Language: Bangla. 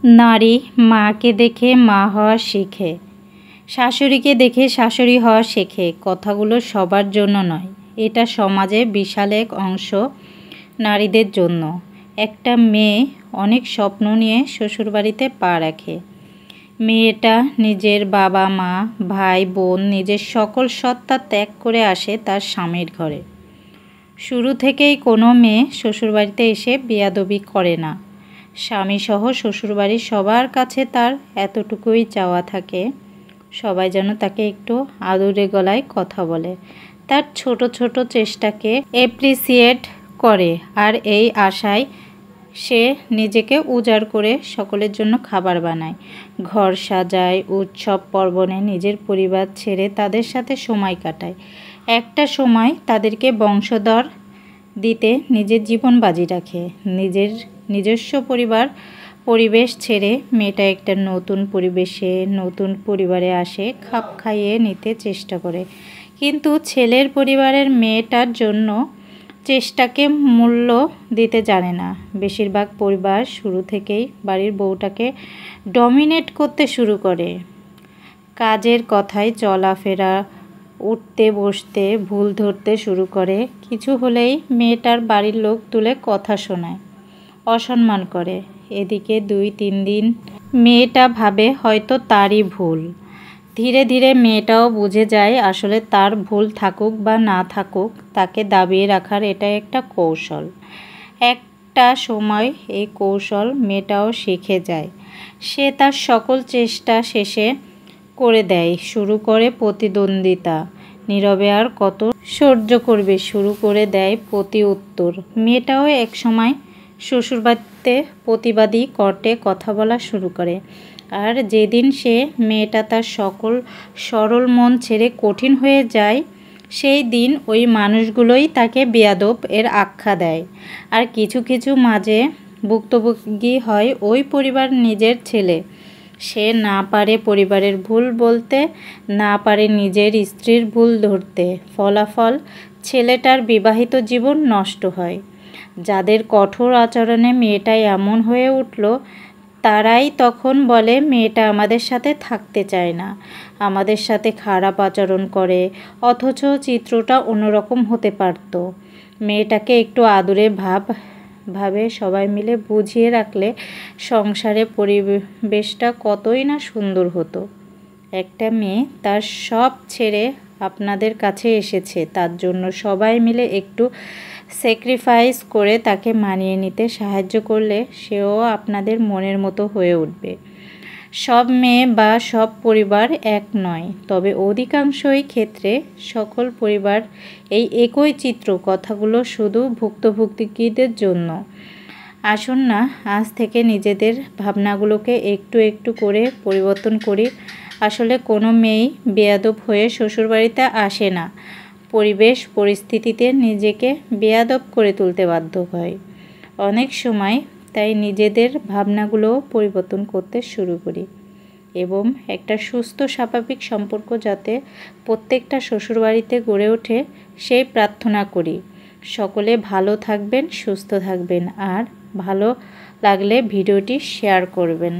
নারী মাকে দেখে মা হওয়া শেখে, শাশুড়িকে দেখে শাশুড়ি হওয়া শেখে। কথাগুলো সবার জন্য নয়, এটা সমাজে বিশাল এক অংশ নারীদের জন্য। একটা মেয়ে অনেক স্বপ্ন নিয়ে শ্বশুরবাড়িতে পা রাখে। মেয়েটা নিজের বাবা মা ভাই বোন নিজের সকল সত্তা ত্যাগ করে আসে তার স্বামীর ঘরে। শুরু থেকেই কোনো মেয়ে শ্বশুরবাড়িতে এসে বেয়াদবি করে না। স্বামীসহ শ্বশুরবাড়ির সবার কাছে তার এতটুকুই চাওয়া থাকে, সবাই যেন তাকে একটু আদুরে গলায় কথা বলে, তার ছোট ছোট চেষ্টাকে অ্যাপ্রিসিয়েট করে। আর এই আশায় সে নিজেকে উজাড় করে সকলের জন্য খাবার বানায়, ঘর সাজায়, উৎসব পার্বণে নিজের পরিবার ছেড়ে তাদের সাথে সময় কাটায়। একটা সময় তাদেরকে বংশধর দিতে নিজের জীবন বাজি রাখে। নিজস্ব পরিবেশ ছেড়ে মেয়েটা একটা নতুন পরিবেশে নতুন পরিবারে আসে, খাপ খাইয়ে নিতে চেষ্টা করে। কিন্তু ছেলের পরিবারের মেয়েটার জন্য চেষ্টাকে মূল্য দিতে জানে না। বেশিরভাগ পরিবার শুরু থেকেই বাড়ির বউটাকে ডমিনেট করতে শুরু করে। কাজের কথায় চলাফেরা, উঠতে বসতে ভুল ধরতে শুরু করে। কিছু হলেই মেয়েটার বাড়ির লোক তুলে কথা শোনায়, অসম্মান করে। এদিকে 2-3 দিন মেয়েটা ভাবে হয়তো তারই ভুল। ধীরে ধীরে মেয়েটাও বুঝে যায় আসলে তার ভুল থাকুক বা না থাকুক, তাকে দাবিয়ে রাখার এটা একটা কৌশল। একটা সময় এই কৌশল মেয়েটাও শিখে যায়। সে তার সকল চেষ্টা শেষে করে দেয়, শুরু করে প্রতিদ্বন্দ্বিতা। নীরবে আর কত সহ্য করবে, শুরু করে দেয় প্রতি উত্তর। মেয়েটাও একসময় শ্বশুরবাড়িতে প্রতিবাদী কণ্ঠে কথা বলা শুরু করে। আর যেদিন মেয়েটা তার সকল সরল মন ছেড়ে কঠিন হয়ে যায়, সেই দিন ওই মানুষগুলোই তাকে বেয়াদব এর আখ্যা দেয়। আর কিছু কিছু মাঝে ভুক্তভোগী হয় ওই পরিবার নিজের ছেলে। সে না পারে পরিবারের ভুল বলতে, না পারে নিজের স্ত্রীর ভুল ধরতে। ফলাফল, ছেলেটার বিবাহিত জীবন নষ্ট হয়। যাদের কঠোর আচরণে মেয়েটা এমন হয়ে উঠল, তারাই তখন বলে মেয়েটা আমাদের সাথে থাকতে চায় না, আমাদের সাথে খারাপ আচরণ করে। অথচ চিত্রটা অন্যরকম হতে পারত। মেয়েটাকে একটু আদুরে ভাবে সবাই মিলে বুঝিয়ে রাখলে সংসারে পরিবেশটা কতই না সুন্দর হতো। একটা মেয়ে তার সব ছেড়ে আপনাদের কাছে এসেছে, তার জন্য সবাই মিলে একটু স্যাক্রিফাইস করে তাকে মানিয়ে নিতে সাহায্য করলে সেও আপনাদের মনের মতো হয়ে উঠবে। সব মেয়ে বা সব পরিবার এক নয়, তবে অধিকাংশই ক্ষেত্রে সকল পরিবার এই একই চিত্র। কথাগুলো শুধু ভুক্তভোগীদের জন্য। আসুন না আজ থেকে নিজেদের ভাবনাগুলোকে একটু একটু করে পরিবর্তন করি। আসলে কোনো মেয়েই বেয়াদব হয়ে শ্বশুরবাড়িতে আসে না, পরিবেশ পরিস্থিতিতে নিজেকে বেয়াদব করে তুলতে বাধ্য হয় অনেক সময়। তাই নিজেদের ভাবনাগুলো পরিবর্তন করতে শুরু করি এবং একটা সুস্থ স্বাভাবিক সম্পর্ক যাতে প্রত্যেকটা শ্বশুরবাড়িতে গড়ে ওঠে সেই প্রার্থনা করি। সকলে ভালো থাকবেন, সুস্থ থাকবেন, আর ভালো লাগলে ভিডিওটি শেয়ার করবেন।